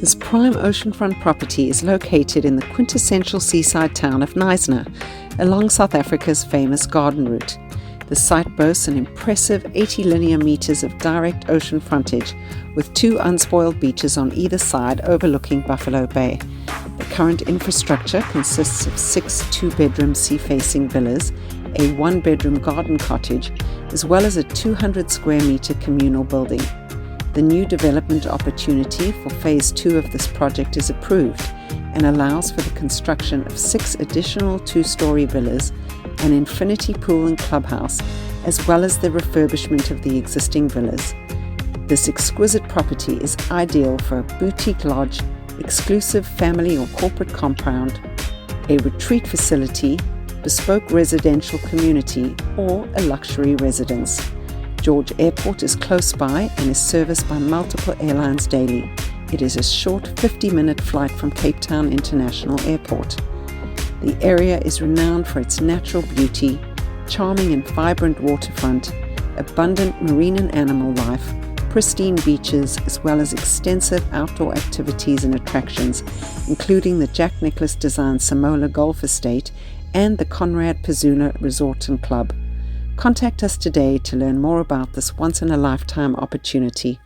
This prime oceanfront property is located in the quintessential seaside town of Knysna, along South Africa's famous garden route. The site boasts an impressive 80 linear meters of direct ocean frontage, with 2 unspoiled beaches on either side overlooking Buffalo Bay. The current infrastructure consists of 6 2-bedroom sea-facing villas, a 1-bedroom garden cottage, as well as a 200 square meter communal building. The new development opportunity for Phase 2 of this project is approved and allows for the construction of 6 additional 2-story villas, an infinity pool and clubhouse, as well as the refurbishment of the existing villas. This exquisite property is ideal for a boutique lodge, exclusive family or corporate compound, a retreat facility, bespoke residential community, or a luxury residence. George Airport is close by and is serviced by multiple airlines daily. It is a short 50-minute flight from Cape Town International Airport. The area is renowned for its natural beauty, charming and vibrant waterfront, abundant marine and animal life, pristine beaches, as well as extensive outdoor activities and attractions, including the Jack Nicklaus-designed Samola Golf Estate and the Conrad Pazuna Resort and Club. Contact us today to learn more about this once-in-a-lifetime opportunity.